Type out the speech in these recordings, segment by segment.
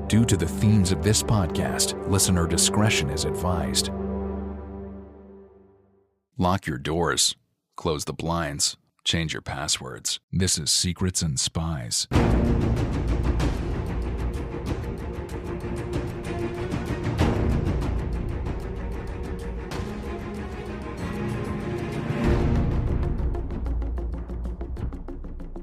Due to the themes of this podcast, listener discretion is advised. Lock your doors, close the blinds, change your passwords. This is Secrets and Spies.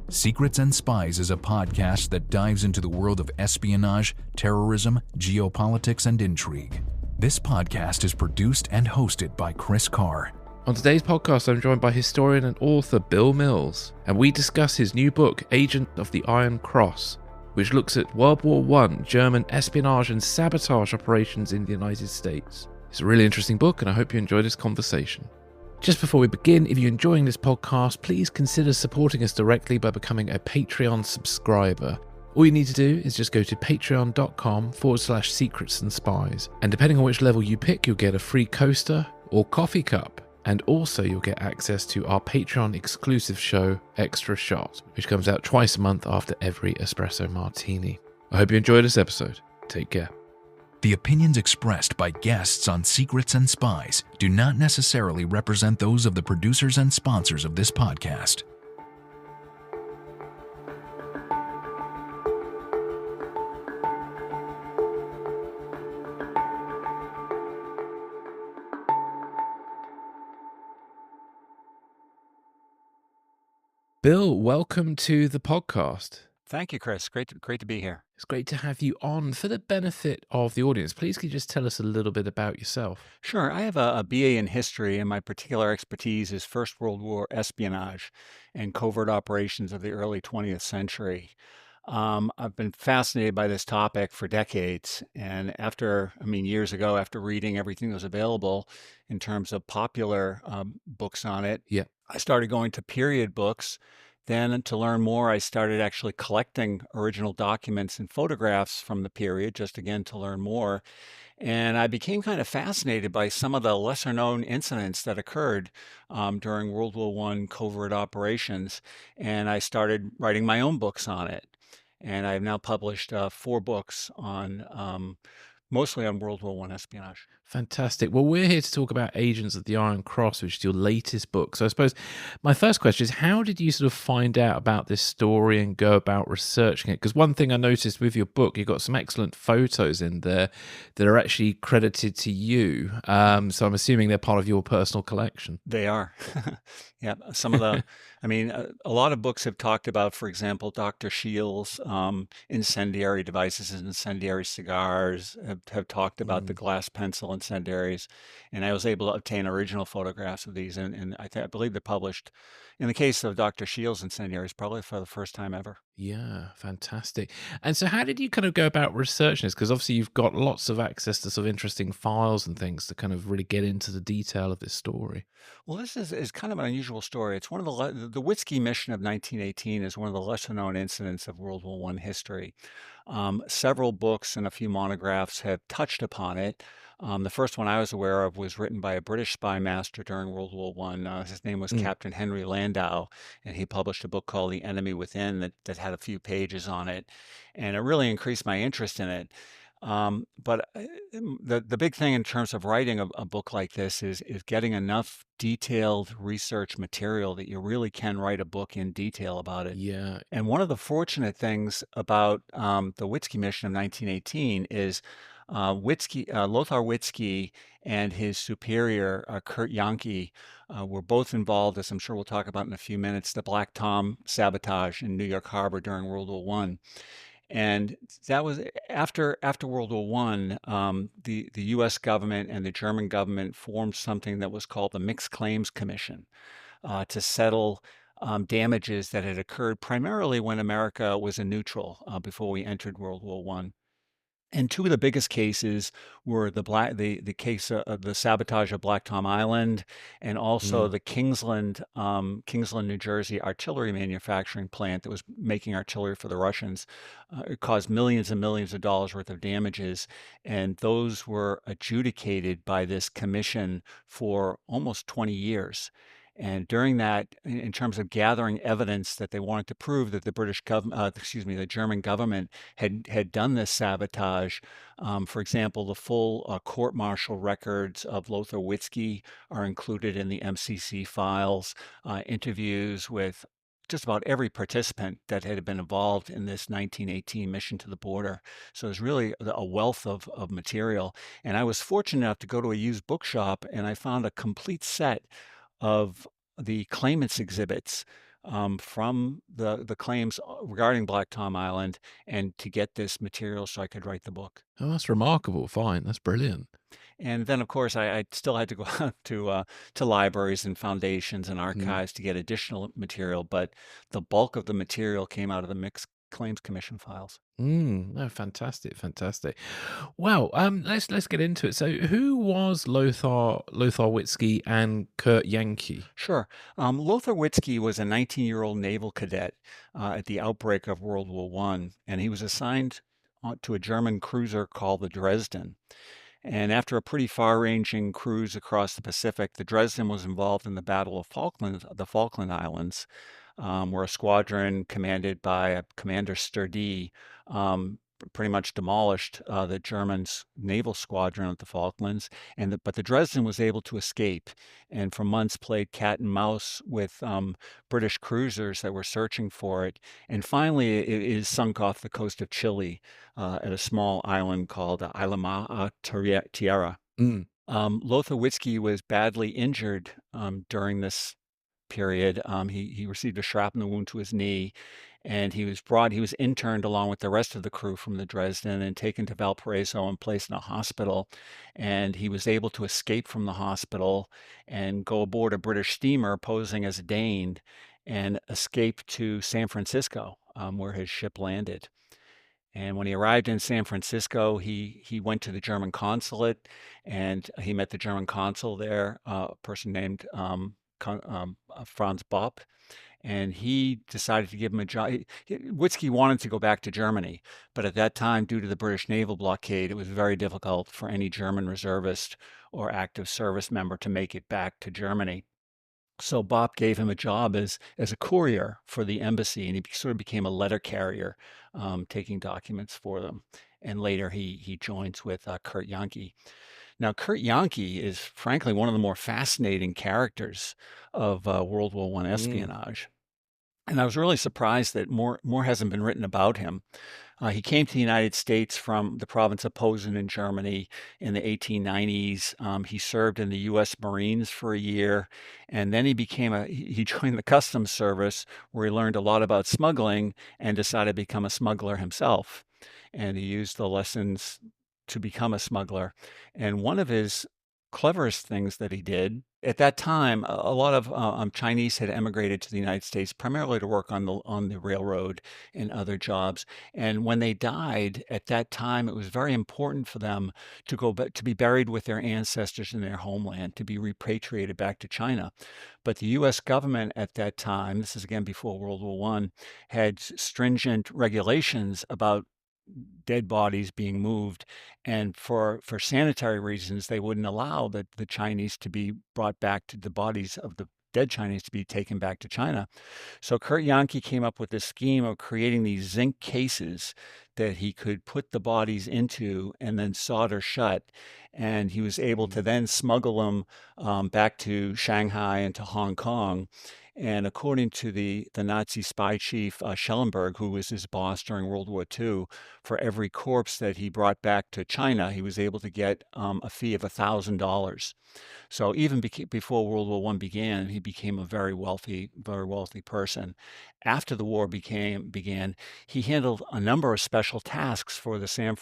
Secrets and Spies is a podcast that dives into the world of espionage, terrorism, geopolitics, and intrigue. This podcast is produced and hosted by Chris Carr. On today's podcast, I'm joined by historian and author Bill Mills, and we discuss his new book, Agent of the Iron Cross, which looks at World War I German espionage and sabotage operations in the United States. It's a really interesting book, and I hope you enjoy this conversation. Just before we begin, if you're enjoying this podcast, please consider supporting us directly by becoming a Patreon subscriber. All you need to do is just go to patreon.com/secrets and spies. And depending on which level you pick, you'll get a free coaster or coffee cup. And also you'll get access to our Patreon exclusive show, Extra Shot, which comes out twice a month after every espresso martini. I hope you enjoyed this episode. Take care. The opinions expressed by guests on Secrets and Spies do not necessarily represent those of the producers and sponsors of this podcast. Bill, welcome to the podcast. Thank you, Chris. Great to be here. It's great to have you on. For the benefit of the audience, please could you just tell us a little bit about yourself? Sure. I have a BA in history, and my particular expertise is First World War espionage and covert operations of the early 20th century. I've been fascinated by this topic for decades, and years ago, after reading everything that was available in terms of popular books on it, Yeah. I started going to period books. Then to learn more, I started actually collecting original documents and photographs from the period, just again to learn more. And I became kind of fascinated by some of the lesser known incidents that occurred during World War I covert operations. And I started writing my own books on it. And I've now published 4 books on mostly on World War I espionage. Fantastic. Well, we're here to talk about Agents of the Iron Cross, which is your latest book. So I suppose my first question is, how did you sort of find out about this story and go about researching it? Because one thing I noticed with your book, you've got some excellent photos in there that are actually credited to you. So I'm assuming they're part of your personal collection. They are. Yeah. Some of the, a lot of books have talked about, for example, Dr. Shields' incendiary devices and incendiary cigars, have talked about the glass pencil incendiaries. And I was able to obtain original photographs of these. And I believe they're published, in the case of Dr. Shields' incendiaries, probably for the first time ever. Yeah, fantastic. And so how did you kind of go about researching this? Because obviously you've got lots of access to sort of interesting files and things to kind of really get into the detail of this story. Well, this is kind of an unusual story. It's one of the Witzke mission of 1918 is one of the lesser known incidents of World War I history. Several books and a few monographs have touched upon it. The first one I was aware of was written by a British spy master during World War I. His name was Captain Henry Landau, and he published a book called The Enemy Within that had a few pages on it, and it really increased my interest in it. But the big thing in terms of writing a book like this is getting enough detailed research material that you really can write a book in detail about it. Yeah. And one of the fortunate things about the Witzke mission of 1918 is Lothar Witzke and his superior, Kurt Janke, were both involved, as I'm sure we'll talk about in a few minutes, the Black Tom sabotage in New York Harbor during World War I. And that was after World War I, the U.S. government and the German government formed something that was called the Mixed Claims Commission to settle damages that had occurred primarily when America was a neutral before we entered World War I. And 2 of the biggest cases were the case of the sabotage of Black Tom Island, and also the Kingsland, New Jersey artillery manufacturing plant that was making artillery for the Russians. It caused millions and millions of dollars worth of damages, and those were adjudicated by this commission for almost 20 years. And during that, in terms of gathering evidence that they wanted to prove that the British government, the German government had done this sabotage. For example, the full court-martial records of Lothar Witzke are included in the MCC files. Interviews with just about every participant that had been involved in this 1918 mission to the border. So it's really a wealth of material. And I was fortunate enough to go to a used bookshop, and I found a complete set of the claimants exhibits from the claims regarding Black Tom Island, and to get this material so I could write the book. Oh, that's remarkable. Fine. That's brilliant. And then, of course, I still had to go out to libraries and foundations and Mm. archives to get additional material, but the bulk of the material came out of the Mixed Claims Commission files. No, fantastic, fantastic. Well, let's get into it. So, who was Lothar Witzke and Kurt Yankee? Sure. Lothar Witzke was a 19-year-old naval cadet at the outbreak of World War I, and he was assigned to a German cruiser called the Dresden. And after a pretty far-ranging cruise across the Pacific, the Dresden was involved in the Battle of the Falkland Islands, where a squadron commanded by a Commander Sturdee pretty much demolished the Germans' naval squadron at the Falklands. But the Dresden was able to escape, and for months played cat and mouse with British cruisers that were searching for it. And finally, it is sunk off the coast of Chile at a small island called Isla Tierra. Mm. Lothar Witzke was badly injured during this period. He received a shrapnel wound to his knee, and he was interned along with the rest of the crew from the Dresden and taken to Valparaiso and placed in a hospital. And he was able to escape from the hospital and go aboard a British steamer posing as a Dane and escape to San Francisco, where his ship landed. And when he arrived in San Francisco, he went to the German consulate, and he met the German consul there, a person named Franz Bopp, and he decided to give him a job. Witzke wanted to go back to Germany, but at that time, due to the British naval blockade, it was very difficult for any German reservist or active service member to make it back to Germany. So Bopp gave him a job as a courier for the embassy, and he sort of became a letter carrier, taking documents for them. And later he joins with Kurt Yankee. Now, Kurt Yankee is frankly one of the more fascinating characters of World War I espionage. And I was really surprised that more hasn't been written about him. He came to the United States from the province of Posen in Germany in the 1890s. He served in the U.S. Marines for a year, and then he joined the Customs Service, where he learned a lot about smuggling and decided to become a smuggler himself. And he used the lessons to become a smuggler. And one of his cleverest things that he did at that time, a lot of Chinese had emigrated to the United States primarily to work on the railroad and other jobs. And when they died at that time, it was very important for them to be buried with their ancestors in their homeland, to be repatriated back to China. But the U.S. government at that time, this is again before World War I, had stringent regulations about dead bodies being moved, and for sanitary reasons they wouldn't allow the Chinese to be brought back, to the bodies of the dead Chinese to be taken back to China. So Kurt Yankee came up with this scheme of creating these zinc cases that he could put the bodies into and then solder shut, and he was able to then smuggle them back to Shanghai and to Hong Kong. And according to the Nazi spy chief Schellenberg, who was his boss during World War II, for every corpse that he brought back to China, he was able to get a fee of $1,000. So even before World War I began, he became a very wealthy person. After the war began, he handled a number of special tasks for the San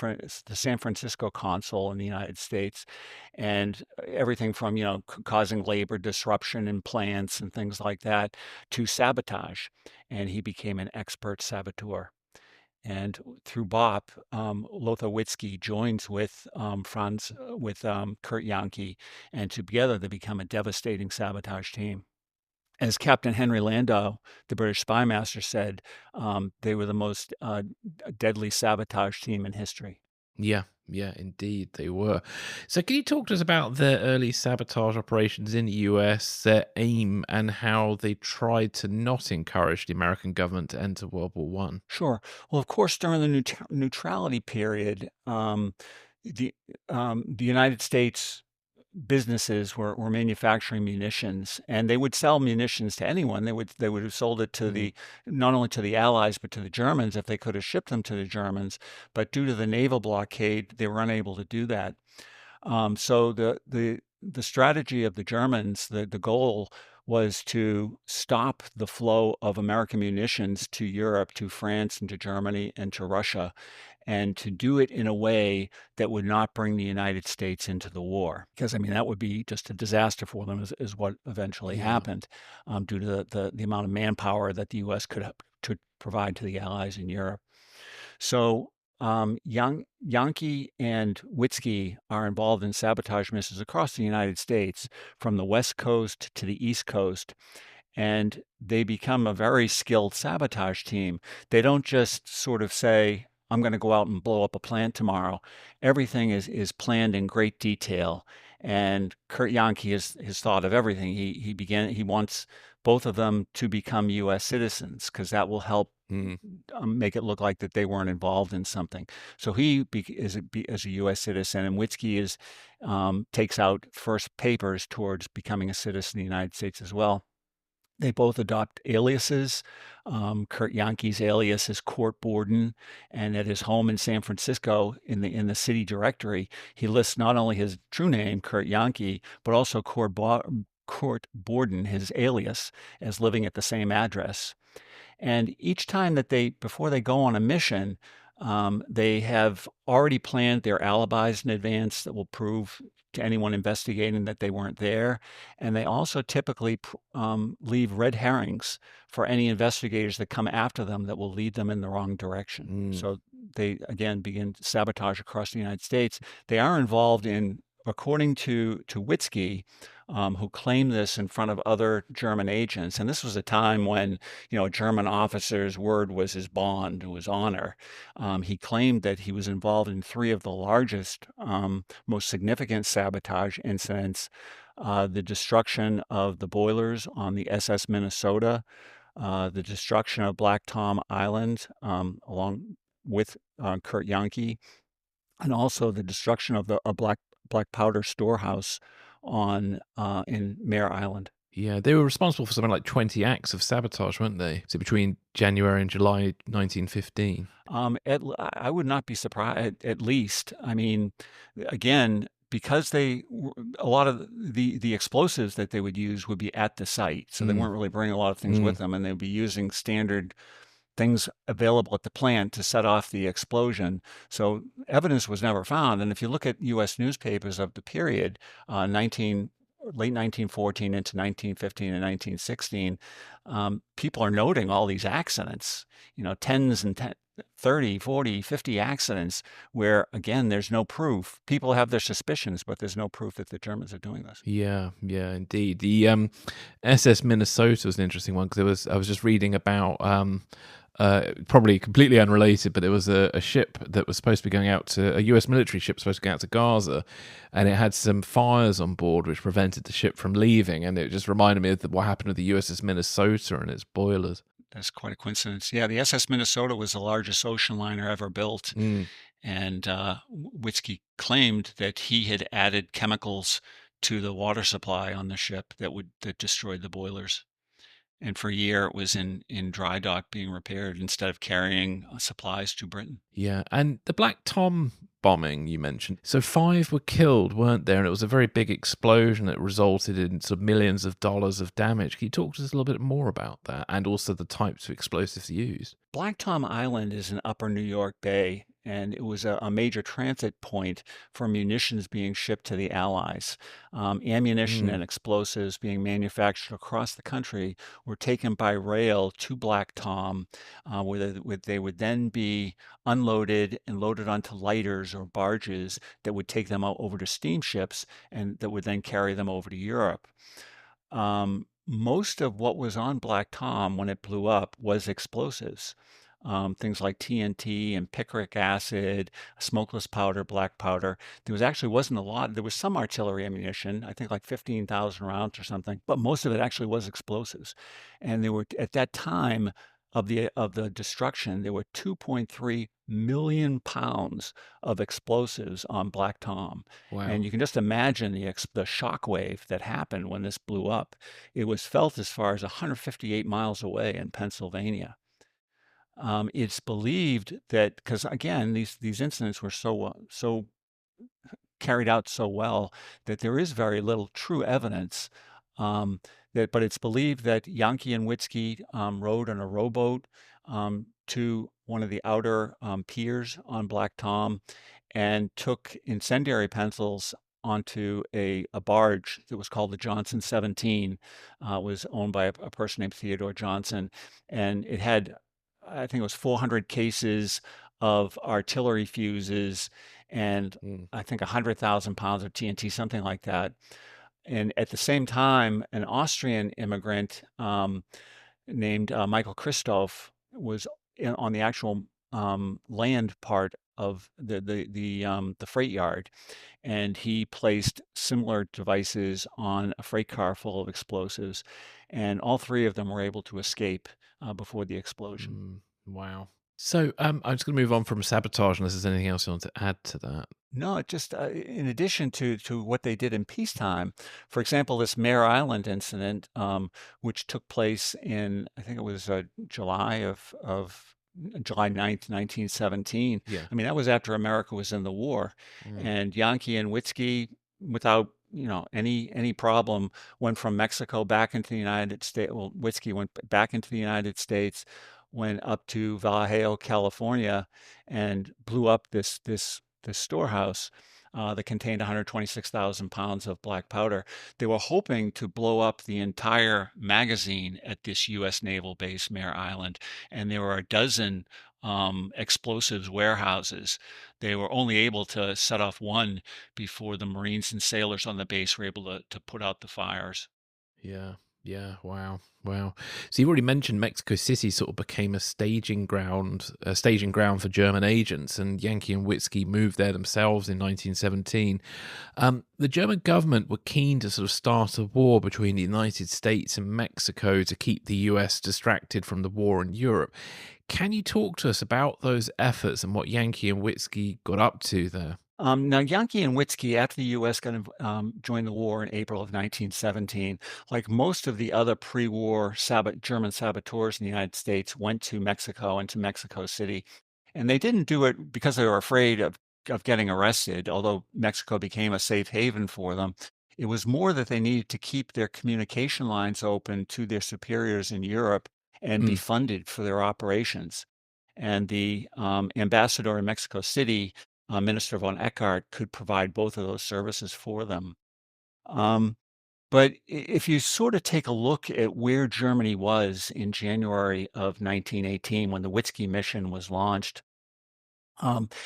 Francisco consul in the United States, and everything from causing labor disruption in plants and things like that to sabotage. And he became an expert saboteur. And through Bopp, Lothar Witzke joins with Kurt Yankee, and together they become a devastating sabotage team. As Captain Henry Landau, the British spy master, said, they were the most deadly sabotage team in history. Yeah, Yeah, indeed they were. So can you talk to us about their early sabotage operations in the US, their aim, and how they tried to not encourage the American government to enter World War One? Sure. Well, of course, during the neutrality period, the the United States businesses were manufacturing munitions, and they would sell munitions to anyone. They would have sold it to Mm, the not only to the Allies but to the Germans if they could have shipped them to the Germans. But due to the naval blockade, they were unable to do that. So the strategy of the Germans, the goal was to stop the flow of American munitions to Europe, to France, and to Germany, and to Russia, and to do it in a way that would not bring the United States into the war. Because, I mean, that would be just a disaster for them, is what eventually yeah. happened, due to the amount of manpower that the U.S. could provide to the Allies in Europe. So Yankee and Witzke are involved in sabotage missions across the United States, from the West Coast to the East Coast, and they become a very skilled sabotage team. They don't just sort of say, I'm going to go out and blow up a plant tomorrow. Everything is planned in great detail. And Kurt Yankee has thought of everything. He wants both of them to become U.S. citizens, because that will help Mm, make it look like that they weren't involved in something. So as a U.S. citizen, and Witzke takes out first papers towards becoming a citizen of the United States as well. They both adopt aliases. Kurt Yankee's alias is Court Borden, and at his home in San Francisco, in the city directory, he lists not only his true name, Kurt Yankee, but also Court Borden, his alias, as living at the same address. And each time before they go on a mission, they have already planned their alibis in advance that will prove to anyone investigating that they weren't there. And they also typically leave red herrings for any investigators that come after them that will lead them in the wrong direction. mm. So they, again, begin sabotage across the United States. They are involved in, according to Witzke, who claimed this in front of other German agents. And this was a time when, a German officer's word was his bond, was honor. He claimed that he was involved in three of the largest, most significant sabotage incidents: the destruction of the boilers on the SS Minnesota, the destruction of Black Tom Island, along with Kurt Yankee, and also the destruction of a black powder storehouse on in Mare Island. Yeah, they were responsible for something like 20 acts of sabotage, weren't they? So between January and July 1915. I would not be surprised. At least, I mean, again, because a lot of the explosives that they would use would be at the site, so they Mm, weren't really bringing a lot of things mm. with them, and they'd be using standard things available at the plant to set off the explosion. So evidence was never found. And if you look at U.S. newspapers of the period, 19 late 1914 into 1915 and 1916, people are noting all these accidents, tens and 30, 40, 50 accidents where, again, there's no proof. People have their suspicions, but there's no proof that the Germans are doing this. Yeah, yeah, indeed. The SS Minnesota was an interesting one because I was just reading about probably completely unrelated, but there was a ship that was supposed to be going out to a US military ship supposed to go out to Gaza, and it had some fires on board which prevented the ship from leaving, and it just reminded me of what happened with the USS Minnesota and its boilers. That's quite a coincidence. Yeah, the SS Minnesota was the largest ocean liner ever built. Mm. And Witzke claimed that he had added chemicals to the water supply on the ship that destroyed the boilers. And for a year, it was in dry dock being repaired instead of carrying supplies to Britain. Yeah, and the Black Tom bombing you mentioned. So 5 were killed, weren't there? And it was a very big explosion that resulted in sort of millions of dollars of damage. Can you talk to us a little bit more about that, and also the types of explosives used? Black Tom Island is in upper New York Bay, and it was a major transit point for munitions being shipped to the Allies. Ammunition Mm. and explosives being manufactured across the country were taken by rail to Black Tom, where they would then be unloaded and loaded onto lighters or barges that would take them out over to steamships, and that would then carry them over to Europe. Most of what was on Black Tom when it blew up was explosives. things like TNT and picric acid, smokeless powder, black powder. There wasn't a lot. There was some artillery ammunition, I think like 15,000 rounds or something, but most of it actually was explosives. And there were, at that time of the destruction, there were 2.3 million pounds of explosives on Black Tom. Wow. And you can just imagine the shock wave that happened when this blew up. It was felt as far as 158 miles away in Pennsylvania. It's believed that, because again, these incidents were so carried out so well that there is very little true evidence. But it's believed that Yankee and Witzke rode on a rowboat to one of the outer piers on Black Tom and took incendiary pencils onto a barge that was called the Johnson 17. It was owned by a person named Theodore Johnson, and it had, I think it was 400 cases of artillery fuses and Mm. I think 100,000 pounds of TNT, something like that. And at the same time, an Austrian immigrant named Michael Christoph was on the actual land part of the freight yard, and he placed similar devices on a freight car full of explosives, and all three of them were able to escape before the explosion. Wow. So I'm just going to move on from sabotage unless there's anything else you want to add to that. No, it just in addition to what they did in peacetime, for example, this Mare Island incident, which took place in, I think it was July 9th, 1917. Yeah. I mean, that was after America was in the war, Mm. and Yankee and Witzke, without any problem, went from Mexico back into the United States. Well, Witzke went back into the United States, went up to Vallejo, California, and blew up this storehouse that contained 126,000 pounds of black powder. They were hoping to blow up the entire magazine at this U.S. naval base, Mare Island, and there were a dozen explosives warehouses. They were only able to set off one before the Marines and sailors on the base were able to put out the fires. Yeah. Yeah. Wow. Wow. So you already mentioned Mexico City sort of became a staging ground for German agents, and Yankee and Witzke moved there themselves in 1917. The German government were keen to sort of start a war between the United States and Mexico to keep the US distracted from the war in Europe. Can you talk to us about those efforts and what Yankee and Witzke got up to there? Now, Yankee and Witzke, after the U.S. joined the war in April of 1917, like most of the other pre-war German saboteurs in the United States, went to Mexico and to Mexico City. And they didn't do it because they were afraid of getting arrested, although Mexico became a safe haven for them. It was more that they needed to keep their communication lines open to their superiors in Europe and be Mm. funded for their operations. And the ambassador in Mexico City, Minister von Eckart, could provide both of those services for them. But if you sort of take a look at where Germany was in January of 1918 when the Witzke mission was launched,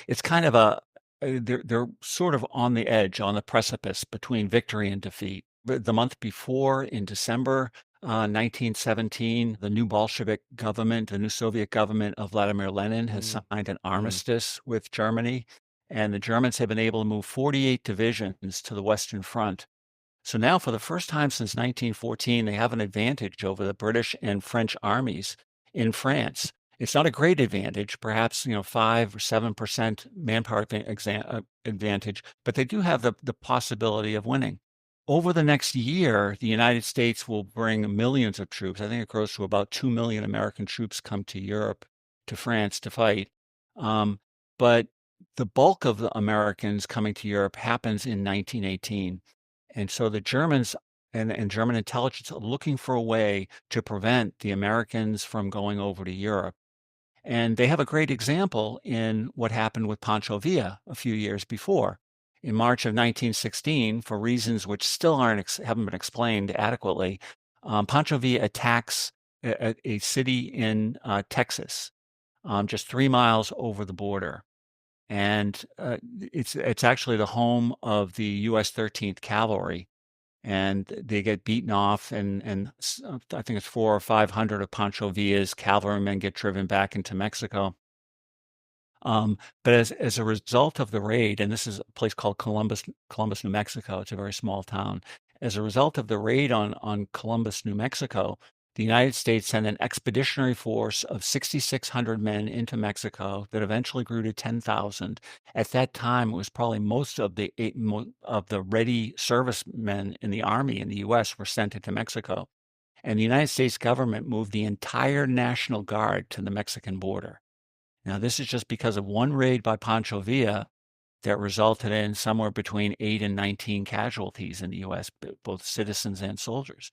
it's kind of they're sort of on the edge, on the precipice between victory and defeat. But the month before, in December 1917, the new Bolshevik government, the new Soviet government of Vladimir Lenin, has Mm. signed an Mm. armistice with Germany, and the Germans have been able to move 48 divisions to the Western Front. So now, for the first time since 1914, they have an advantage over the British and French armies in France. It's not a great advantage, perhaps 5 or 7% manpower advantage, but they do have the possibility of winning. Over the next year, the United States will bring millions of troops. I think it grows to about 2 million American troops come to Europe, to France to fight. But the bulk of the Americans coming to Europe happens in 1918. And so the Germans and German intelligence are looking for a way to prevent the Americans from going over to Europe. And they have a great example in what happened with Pancho Villa a few years before. In March of 1916, for reasons which still haven't been explained adequately, Pancho Villa attacks a city in Texas, just 3 miles over the border. And it's actually the home of the U.S. 13th Cavalry. and they get beaten off, and I think it's 400 or 500 of Pancho Villa's cavalrymen get driven back into Mexico. But as a result of the raid, and this is a place called Columbus, New Mexico. It's a very small town. As a result of the raid on Columbus, New Mexico, the United States sent an expeditionary force of 6,600 men into Mexico that eventually grew to 10,000. At that time, it was probably most of the ready servicemen in the Army in the U.S. were sent into Mexico. And the United States government moved the entire National Guard to the Mexican border. Now, this is just because of one raid by Pancho Villa that resulted in somewhere between 8 and 19 casualties in the U.S., both citizens and soldiers.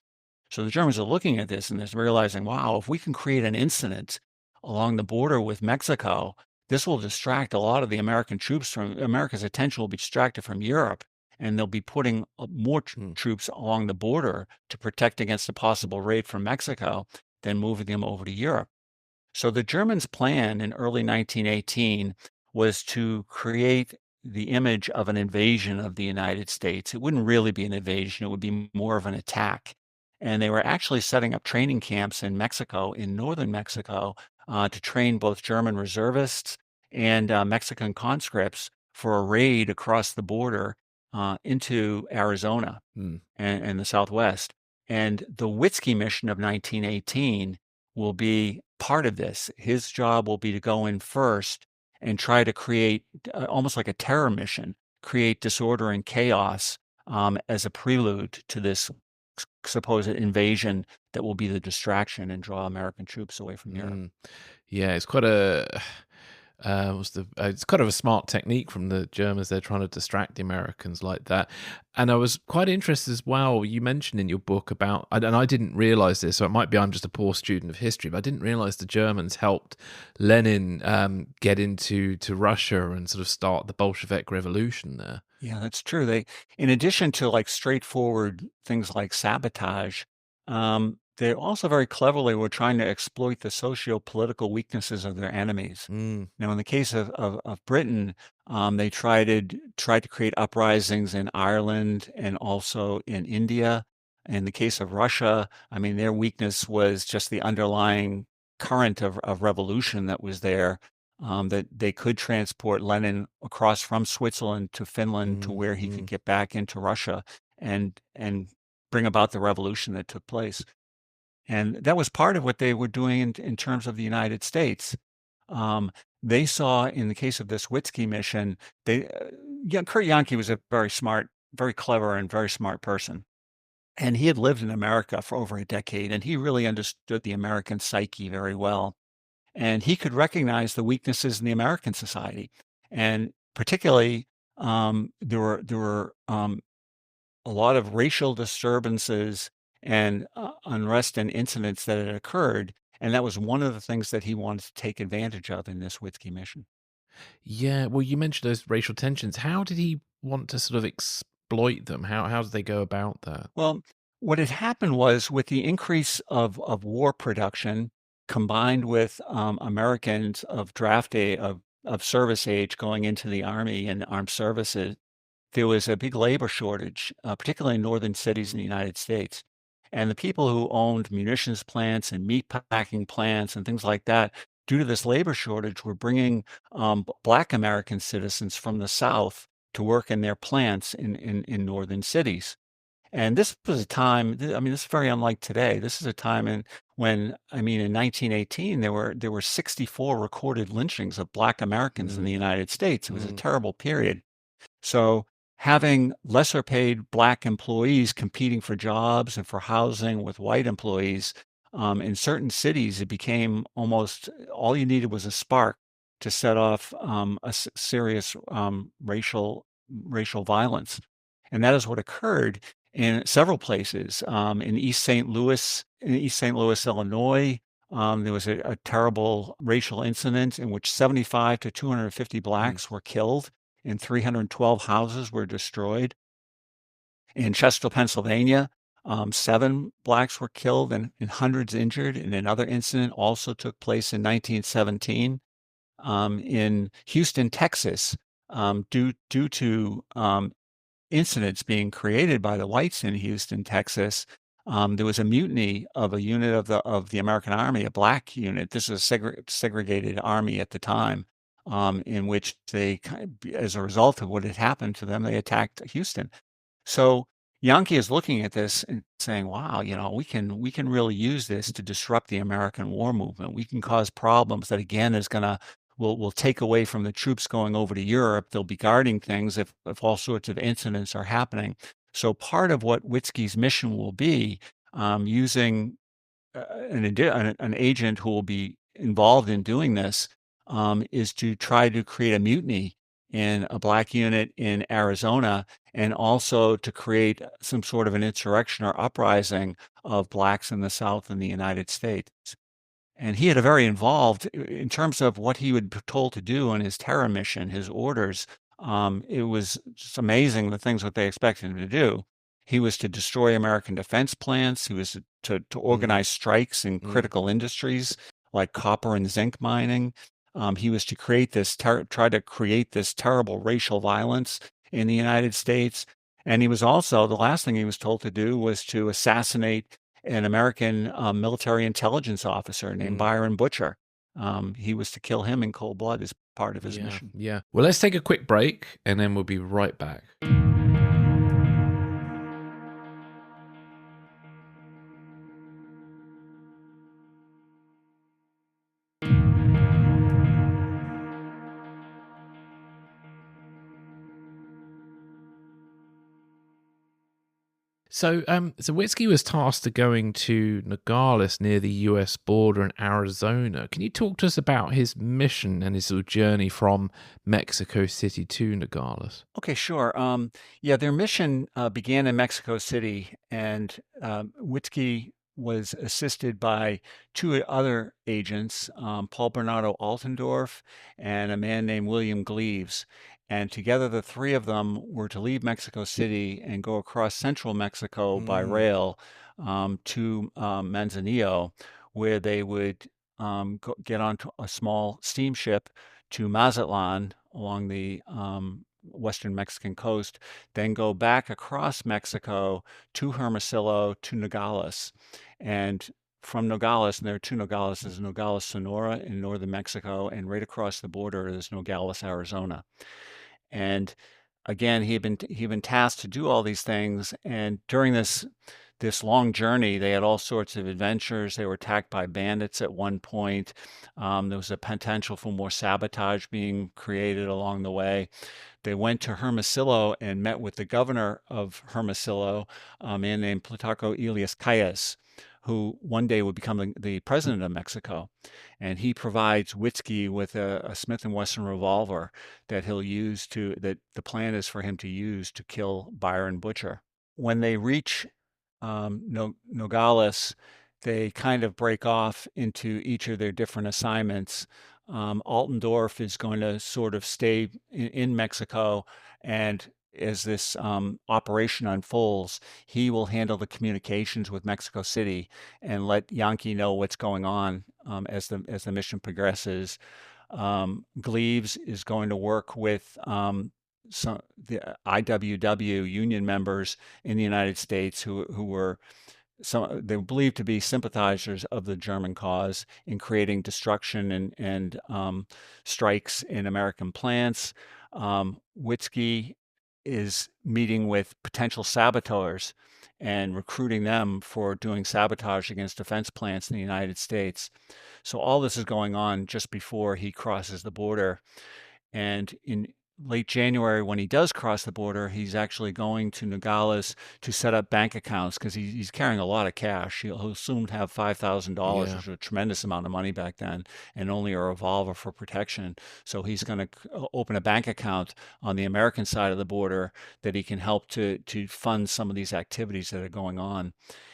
So the Germans are looking at this and they're realizing, wow, if we can create an incident along the border with Mexico, this will distract a lot of the American troops from America's attention will be distracted from Europe, and they'll be putting more troops along the border to protect against a possible raid from Mexico than moving them over to Europe. So the Germans' plan in early 1918 was to create the image of an invasion of the United States. It wouldn't really be an invasion, it would be more of an attack. And they were actually setting up training camps in Mexico, in northern Mexico, to train both German reservists and Mexican conscripts for a raid across the border into Arizona and the Southwest. And the Witzke mission of 1918 will be part of this. His job will be to go in first and try to create almost like a terror mission, create disorder and chaos as a prelude to this supposed invasion that will be the distraction and draw American troops away from Europe. Yeah, it's quite a it's kind of a smart technique from the Germans. They're trying to distract the Americans like that. And I was quite interested as well. You mentioned in your book about, and I didn't realize this, so it might be I'm just a poor student of history, but I didn't realize the Germans helped Lenin get into Russia and sort of start the Bolshevik revolution there. Yeah, that's true. They, in addition to like straightforward things like sabotage, they also very cleverly were trying to exploit the socio-political weaknesses of their enemies. Now, in the case of Britain, they tried to create uprisings in Ireland and also in India. In the case of Russia, I mean, their weakness was just the underlying current of revolution that was there. That they could transport Lenin across from Switzerland to Finland to where he could get back into Russia and bring about the revolution that took place. And that was part of what they were doing in terms of the United States. They saw, in the case of this Witzke mission, Kurt Yankee was a very smart, very clever, and very smart person. And he had lived in America for over a decade, and he really understood the American psyche very well. And he could recognize the weaknesses in the American society. And particularly, there were a lot of racial disturbances and unrest and incidents that had occurred. And that was one of the things that he wanted to take advantage of in this Witzke mission. Yeah, well, you mentioned those racial tensions. How did he want to sort of exploit them? How did they go about that? Well, what had happened was with the increase of war production combined with Americans of draft age, of service age going into the Army and armed services, there was a big labor shortage, particularly in northern cities in the United States. And the people who owned munitions plants and meat packing plants and things like that, due to this labor shortage, were bringing Black American citizens from the South to work in their plants in northern cities. And this was a time, I mean, this is very unlike today. This is a time when, I mean, in 1918, there were 64 recorded lynchings of Black Americans in the United States. It was a terrible period. So having lesser paid Black employees competing for jobs and for housing with white employees, in certain cities, it became almost all you needed was a spark to set off serious racial violence. And that is what occurred in several places. In East St. Louis, Illinois, there was a terrible racial incident in which 75 to 250 Blacks were killed and 312 houses were destroyed. In Chester, Pennsylvania, 7 Blacks were killed and hundreds injured. And another incident also took place in 1917. In Houston, Texas, due to incidents being created by the whites in Houston, Texas, there was a mutiny of a unit of the American Army, a black unit. This is a segregated army at the time, in which they, as a result of what had happened to them, they attacked Houston. So Yankee is looking at this and saying, "Wow, we can really use this to disrupt the American war movement. We can cause problems that again is gonna will take away from the troops going over to Europe. They'll be guarding things if all sorts of incidents are happening." So part of what Witzke's mission will be, using an agent who will be involved in doing this, is to try to create a mutiny in a black unit in Arizona, and also to create some sort of an insurrection or uprising of blacks in the South in the United States. And he had a very involved in terms of what he would be told to do in his terror mission, his orders. It was just amazing the things that they expected him to do. He was to destroy American defense plants. He was to organize strikes in critical industries like copper and zinc mining. He was to create this, try to create this terrible racial violence in the United States. And he was also, the last thing he was told to do was to assassinate an American military intelligence officer named Byron Butcher. He was to kill him in cold blood as part of his mission. Yeah. Well, let's take a quick break and then we'll be right back. So Witzke was tasked to going to Nogales near the U.S. border in Arizona. Can you talk to us about his mission and his sort of journey from Mexico City to Nogales? Okay, sure. Yeah, their mission began in Mexico City, and Witzke was assisted by two other agents, Paul Bernardo Altendorf and a man named William Gleaves. And together, the three of them were to leave Mexico City and go across central Mexico by rail to Manzanillo, where they would get onto a small steamship to Mazatlan along the western Mexican coast, then go back across Mexico to Hermosillo to Nogales. And from Nogales, and there are two Nogales, there's Nogales, Sonora in northern Mexico, and right across the border is Nogales, Arizona. And again, he had been tasked to do all these things. And during this long journey, they had all sorts of adventures. They were attacked by bandits at one point. There was a potential for more sabotage being created along the way. They went to Hermosillo and met with the governor of Hermosillo, a man named Plutarco Elias Calles, who one day would become the president of Mexico. And he provides Witzke with a Smith & Wesson revolver that that the plan is for him to use to kill Byron Butcher. When they reach Nogales, they kind of break off into each of their different assignments. Altendorf is going to sort of stay in Mexico, and as this operation unfolds, he will handle the communications with Mexico City and let Yankee know what's going on as the mission progresses. Gleaves is going to work with the IWW union members in the United States who were they were believed to be sympathizers of the German cause in creating destruction and strikes in American plants. Witzke is meeting with potential saboteurs and recruiting them for doing sabotage against defense plants in the United States. So all this is going on just before he crosses the border. And in late January, when he does cross the border, he's actually going to Nogales to set up bank accounts because he's carrying a lot of cash. He'll soon have $5,000, which was a tremendous amount of money back then, and only a revolver for protection. So he's going to open a bank account on the American side of the border that he can help to fund some of these activities that are going on.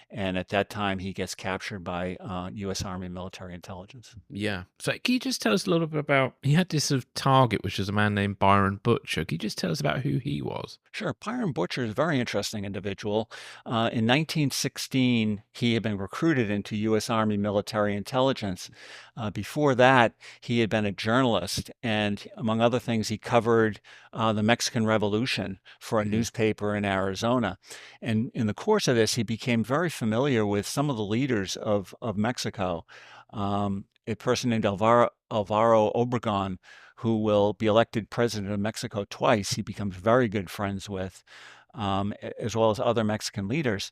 And at that time, he gets captured by U.S. Army military intelligence. Yeah. So can you just tell us a little bit about, he had this sort of target, which was a man named Byron Butcher. Can you just tell us about who he was? Sure. Byron Butcher is a very interesting individual. In 1916, he had been recruited into U.S. Army military intelligence. Before that, he had been a journalist, and among other things, he covered the Mexican Revolution for a newspaper in Arizona. And in the course of this, he became very familiar with some of the leaders of Mexico. A person named Alvaro Obregon, who will be elected president of Mexico twice, he becomes very good friends with, as well as other Mexican leaders.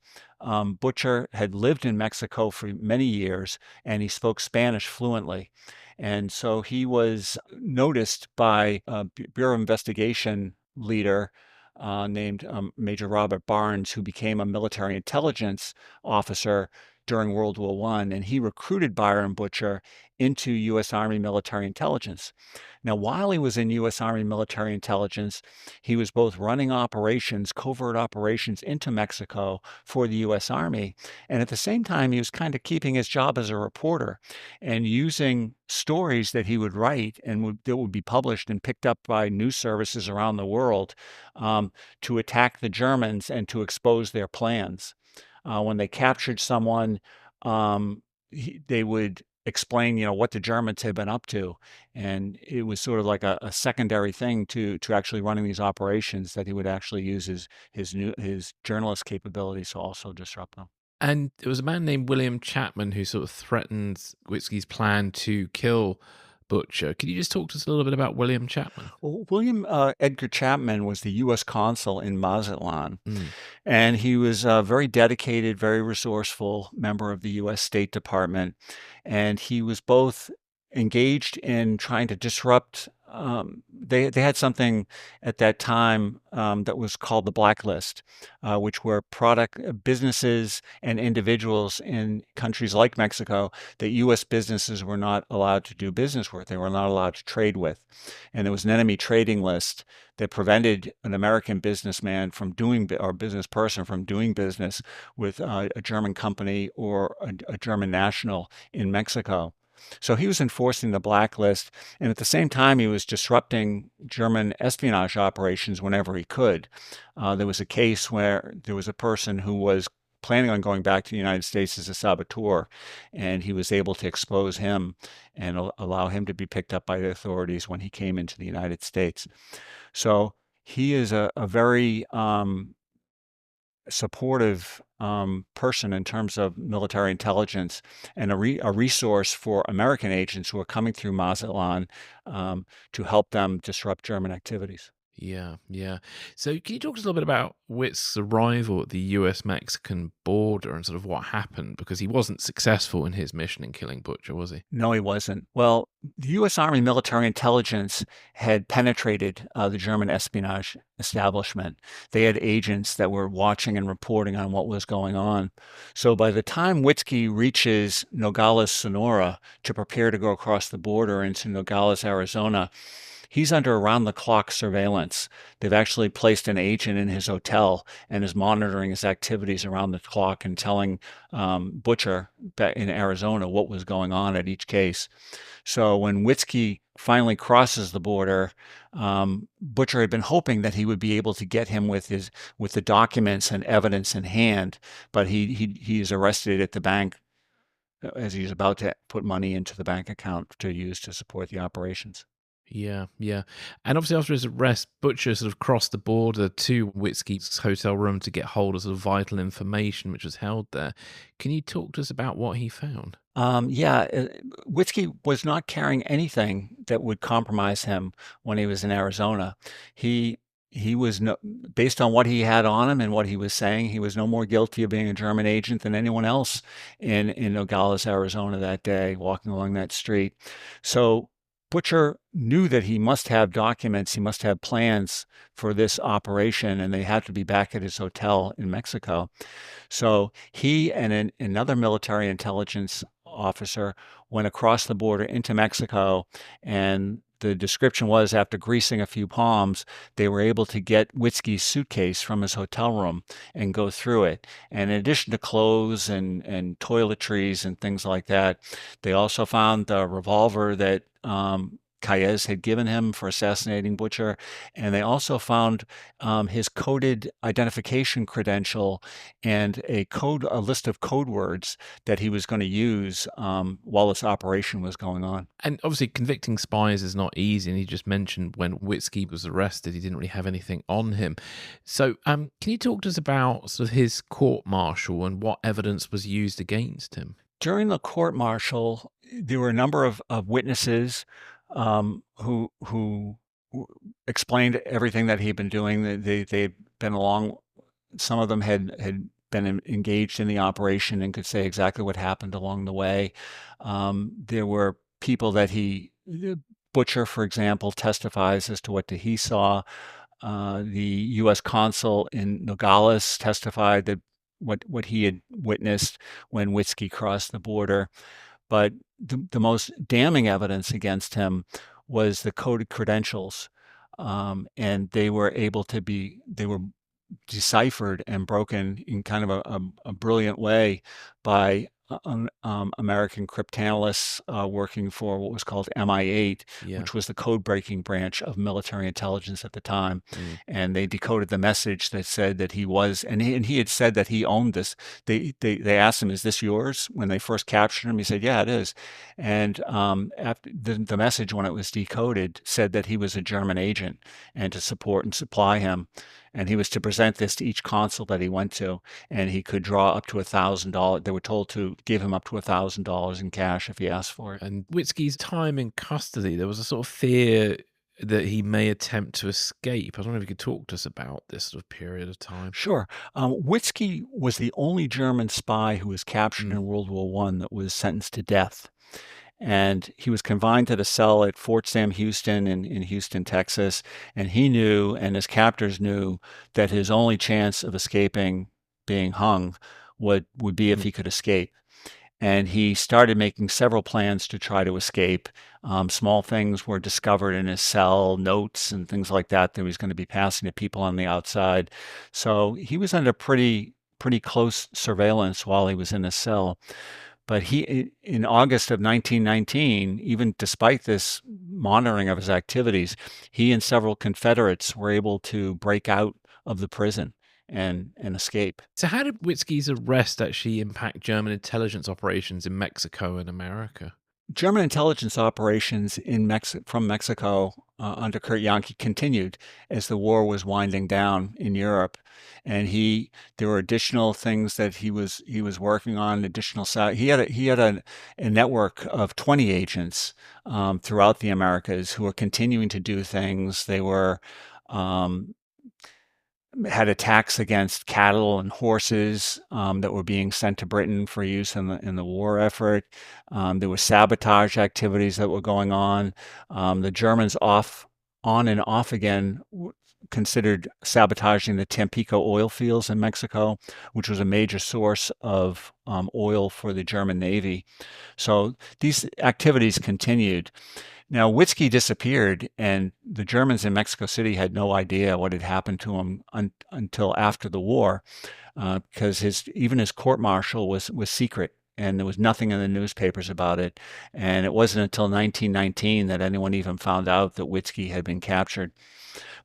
Butcher had lived in Mexico for many years, and he spoke Spanish fluently. And so he was noticed by a Bureau of Investigation leader named Major Robert Barnes, who became a military intelligence officer during World War I, and he recruited Byron Butcher into U.S. Army military intelligence. Now, while he was in U.S. Army military intelligence, he was both running operations, covert operations into Mexico for the U.S. Army, and at the same time, he was kind of keeping his job as a reporter and using stories that he would write and that would be published and picked up by news services around the world to attack the Germans and to expose their plans. When they captured someone, they would explain, what the Germans had been up to, and it was sort of like a secondary thing to actually running these operations that he would actually use his journalist capabilities to also disrupt them. And there was a man named William Chapman who sort of threatened Witzke's plan to kill Butcher. Can you just talk to us a little bit about William Chapman? Well, William Edgar Chapman was the U.S. consul in Mazatlan, Mm. and he was a very dedicated, very resourceful member of the U.S. State Department, and he was both engaged in trying to disrupt. They had something at that time that was called the blacklist, which were businesses and individuals in countries like Mexico that U.S. businesses were not allowed to do business with. They were not allowed to trade with. And there was an enemy trading list that prevented an American businessman from doing, or business person from doing business with a German company or a German national in Mexico. So he was enforcing the blacklist, and at the same time, he was disrupting German espionage operations whenever he could. There was a case where there was a person who was planning on going back to the United States as a saboteur, and he was able to expose him and allow him to be picked up by the authorities when he came into the United States. So he is a very supportive person in terms of military intelligence, and a resource for American agents who are coming through Mazatlan to help them disrupt German activities. Yeah, yeah. So can you talk to us a little bit about Witt's arrival at the US-Mexican border and sort of what happened? Because he wasn't successful in his mission in killing Butcher, was he? No, he wasn't. Well, the U.S. Army military intelligence had penetrated the German espionage establishment. They had agents that were watching and reporting on what was going on. So by the time Witzke reaches Nogales, Sonora, to prepare to go across the border into Nogales, Arizona, he's under around-the-clock surveillance. They've actually placed an agent in his hotel and is monitoring his activities around the clock and telling Butcher in Arizona what was going on at each case. So when Witzke finally crosses the border, Butcher had been hoping that he would be able to get him with the documents and evidence in hand, but he is arrested at the bank as he's about to put money into the bank account to use to support the operations. Yeah, yeah. And obviously after his arrest, Butcher sort of crossed the border to Witzke's hotel room to get hold of sort of vital information which was held there. Can you talk to us about what he found? Witzke was not carrying anything that would compromise him when he was in Arizona. He was based on what he had on him and what he was saying, he was no more guilty of being a German agent than anyone else in Nogales, Arizona that day, walking along that street. So Butcher knew that he must have documents, he must have plans for this operation, and they had to be back at his hotel in Mexico. So he and another military intelligence officer went across the border into Mexico, and the description was, after greasing a few palms, they were able to get Witzke's suitcase from his hotel room and go through it. And in addition to clothes and toiletries and things like that, they also found the revolver that Calles had given him for assassinating Butcher, and they also found his coded identification credential and a list of code words that he was going to use while this operation was going on. And obviously, convicting spies is not easy. And he just mentioned when Witzke was arrested, he didn't really have anything on him. So, can you talk to us about sort of his court martial and what evidence was used against him? During the court martial, there were a number of witnesses who explained everything that he'd been doing. They'd been along. Some of them had been engaged in the operation and could say exactly what happened along the way. There were people that Butcher, for example, testifies as to what he saw. The U.S. consul in Nogales testified that what he had witnessed when Witzke crossed the border. But the most damning evidence against him was the coded credentials, and they were deciphered and broken in kind of a brilliant way by American cryptanalysts working for what was called MI8, Yeah. which was the code-breaking branch of military intelligence at the time. Mm. And they decoded the message that said that he was, and he had said that he owned this. They asked him, "Is this yours?" When they first captured him, he said, "Yeah, it is." And after the message, when it was decoded, said that he was a German agent and to support and supply him. And he was to present this to each consul that he went to, and he could draw up to $1,000. They were told to give him up to $1,000 in cash if he asked for it. And Witzke's time in custody, there was a sort of fear that he may attempt to escape. I was wondering if you could talk to us about this sort of period of time. Sure. Witzke was the only German spy who was captured in World War I that was sentenced to death. And he was confined to the cell at Fort Sam Houston in Houston, Texas. And he knew, and his captors knew, that his only chance of escaping being hung would be if he could escape. And he started making several plans to try to escape. Small things were discovered in his cell, notes and things like that he was going to be passing to people on the outside. So he was under pretty close surveillance while he was in his cell. But in August of 1919, even despite this monitoring of his activities, he and several Confederates were able to break out of the prison and escape. So how did Witzke's arrest actually impact German intelligence operations in Mexico and America? German intelligence operations from Mexico under Kurt Yankee continued as the war was winding down in Europe, and there were additional things that he was working on. He had a network of 20 agents throughout the Americas who were continuing to do things. They were had attacks against cattle and horses that were being sent to Britain for use in the war effort. There were sabotage activities that were going on. The Germans on and off again considered sabotaging the Tampico oil fields in Mexico, which was a major source of oil for the German Navy. So these activities continued. Now, Witzke disappeared, and the Germans in Mexico City had no idea what had happened to him until after the war, because even his court-martial was secret, and there was nothing in the newspapers about it. And it wasn't until 1919 that anyone even found out that Witzke had been captured.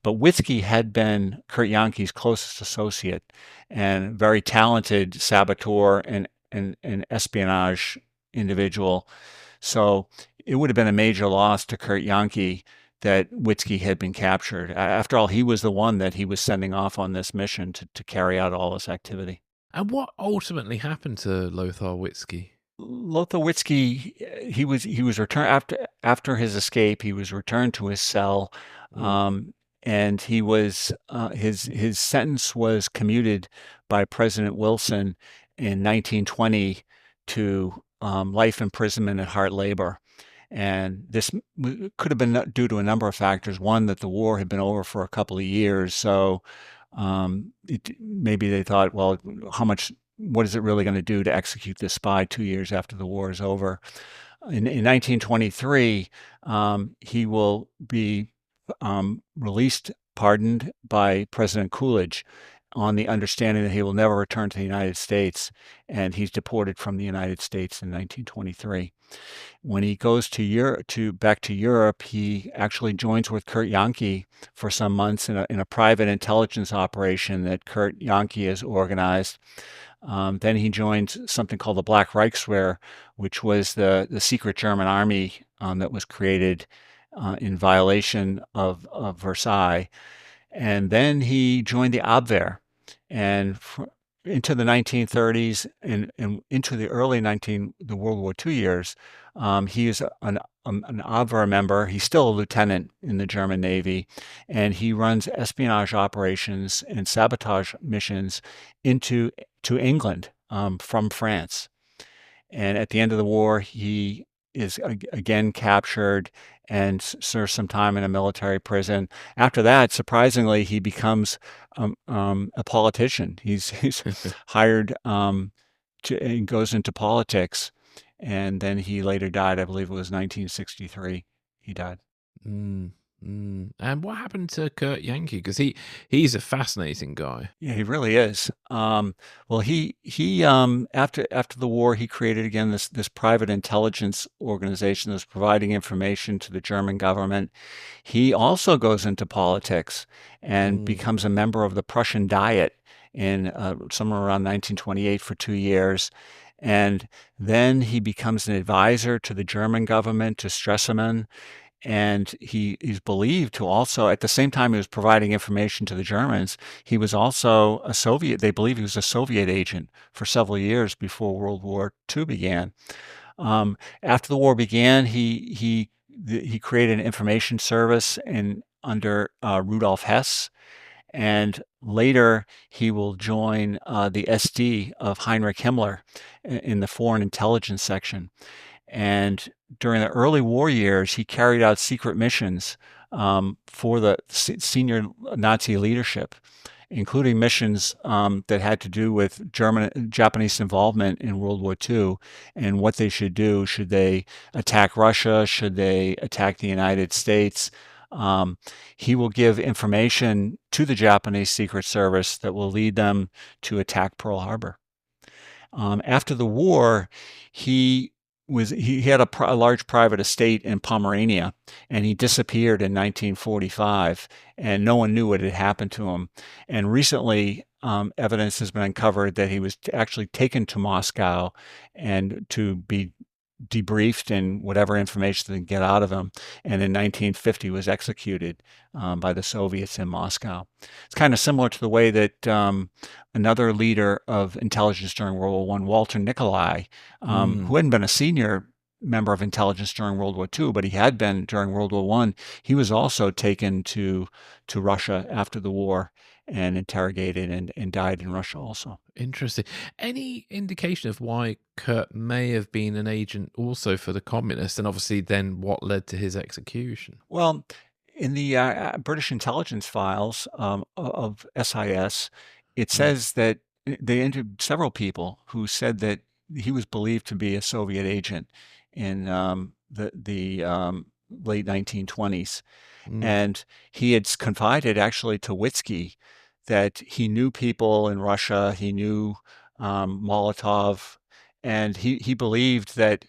But Witzke had been Kurt Yankee's closest associate and very talented saboteur and espionage individual. So it would have been a major loss to Kurt Yankee that Witzke had been captured. After all, he was the one that he was sending off on this mission to carry out all this activity. And what ultimately happened to Lothar Witzke? Lothar Witzke, he was returned after his escape. He was returned to his cell, and he was his sentence was commuted by President Wilson in 1920 to life imprisonment and hard labor. And this could have been due to a number of factors. One, that the war had been over for a couple of years, so maybe they thought, well, what is it really going to do to execute this spy 2 years after the war is over? In 1923, he will be released, pardoned by President Coolidge on the understanding that he will never return to the United States, and he's deported from the United States in 1923. When he goes back to Europe, he actually joins with Kurt Yahnke for some months in a private intelligence operation that Kurt Yahnke has organized. Then he joined something called the Black Reichswehr, which was the secret German army that was created in violation of Versailles. And then he joined the Abwehr. And into the 1930s and into the the World War II years, he is an Abwehr member. He's still a lieutenant in the German Navy, and he runs espionage operations and sabotage missions to England from France. And at the end of the war, he is again captured and serves some time in a military prison. After that, surprisingly, he becomes a politician. He's hired and goes into politics, and then he later died. I believe it was 1963. He died. Mm, And what happened to Kurt Yankee? Because he's a fascinating guy. Yeah, he really is. Well, he after the war, he created again this private intelligence organization that's providing information to the German government. He also goes into politics and becomes a member of the Prussian Diet in somewhere around 1928 for 2 years. And then he becomes an advisor to the German government, to Stresemann. And he's believed to also, at the same time he was providing information to the Germans, he was also they believe he was a Soviet agent for several years before World War II began. After the war began, he created an information service under Rudolf Hess, and later he will join the SD of Heinrich Himmler in the Foreign Intelligence section. And during the early war years, he carried out secret missions for the senior Nazi leadership, including missions that had to do with Japanese involvement in World War II and what they should do. Should they attack Russia? Should they attack the United States? He will give information to the Japanese Secret Service that will lead them to attack Pearl Harbor. After the war, he had a large private estate in Pomerania, and he disappeared in 1945, and no one knew what had happened to him. And recently, evidence has been uncovered that he was actually taken to Moscow and to be debriefed and whatever information they could get out of him, and in 1950 was executed by the Soviets in Moscow. It's kind of similar to the way that another leader of intelligence during World War I, Walter Nicolai, who hadn't been a senior member of intelligence during World War II, but he had been during World War I, he was also taken to Russia after the war and interrogated and died in Russia also. Interesting. Any indication of why Kurt may have been an agent also for the communists, and obviously then what led to his execution? Well, in the British intelligence files of SIS, it says that they interviewed several people who said that he was believed to be a Soviet agent in the late 1920s. And he had confided actually to Witzke that he knew people in Russia, he knew Molotov, and he believed that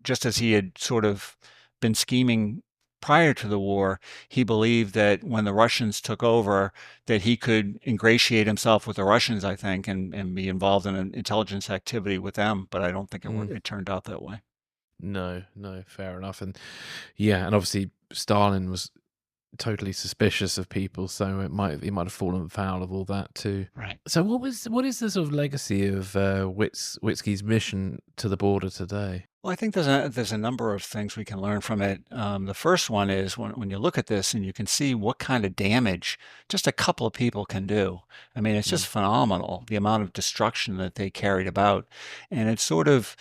just as he had sort of been scheming prior to the war, he believed that when the Russians took over, that he could ingratiate himself with the Russians, I think, and be involved in an intelligence activity with them. But I don't think it turned out that way. No, fair enough. And yeah, and obviously Stalin was totally suspicious of people, so he might have fallen foul of all that too. Right. So what is the sort of legacy of Witzke's mission to the border today? Well, I think there's a number of things we can learn from it. The first one is when you look at this and you can see what kind of damage just a couple of people can do. I mean, it's just phenomenal, the amount of destruction that they carried about. And it sort of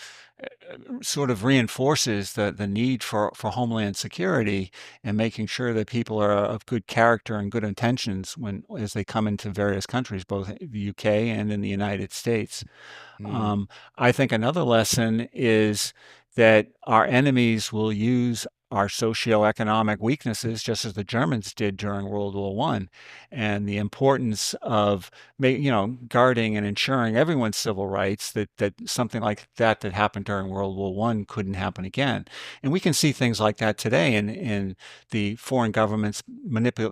reinforces the need for homeland security and making sure that people are of good character and good intentions as they come into various countries, both the UK and in the United States. I think another lesson is that our enemies will use our socioeconomic weaknesses, just as the Germans did during World War I, and the importance of guarding and ensuring everyone's civil rights, that something like that happened during World War I couldn't happen again. And we can see things like that today in the foreign government's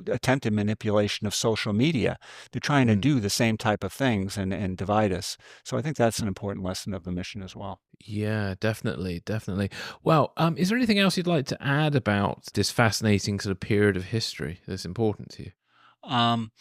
attempted manipulation of social media. They're trying to do the same type of things and divide us. So I think that's an important lesson of the mission as well. Yeah, definitely, definitely. Well, is there anything else you'd like to add about this fascinating sort of period of history that's important to you? Um,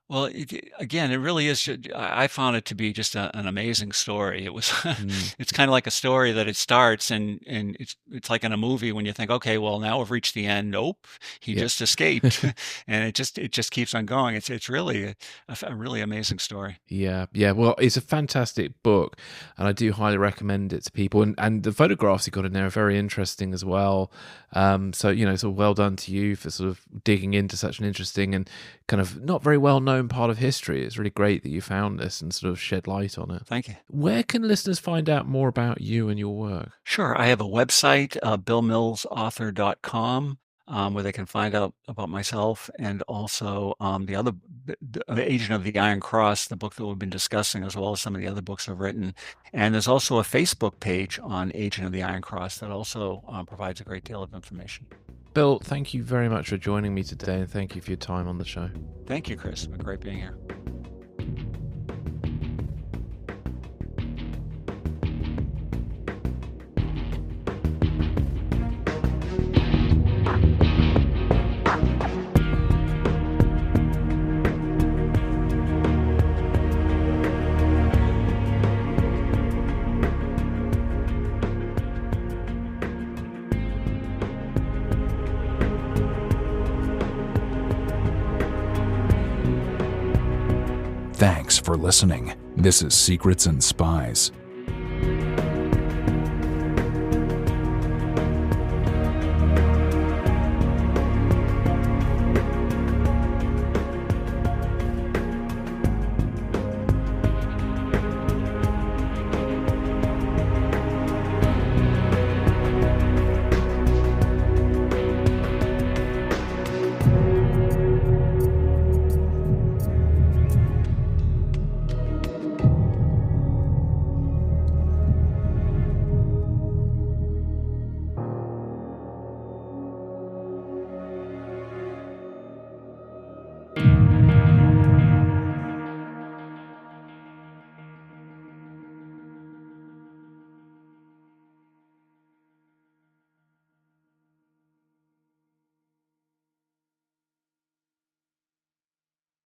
well, again, it really is. I found it to be just an amazing story. It was, Mm, it's kind of like a story that it starts, and it's like in a movie when you think, okay, well, now we've reached the end. Nope, he yeah. just escaped, and it just keeps on going. It's really a really amazing story. Yeah, yeah. Well, it's a fantastic book, and I do highly recommend it to people. And the photographs you got in there are very interesting as well. So sort of well done to you for sort of digging into such an interesting and kind of not very well known part of history. It's really great that you found this and sort of shed light on it. Thank you. Where can listeners find out more about you and your work? Sure. I have a website, billmillsauthor.com, where they can find out about myself, and also the Agent of the Iron Cross, the book that we've been discussing, as well as some of the other books I've written. And there's also a Facebook page on Agent of the Iron Cross that also provides a great deal of information. Bill, thank you very much for joining me today, and thank you for your time on the show. Thank you, Chris. It's been great being here. Thanks for listening. This is Secrets and Spies.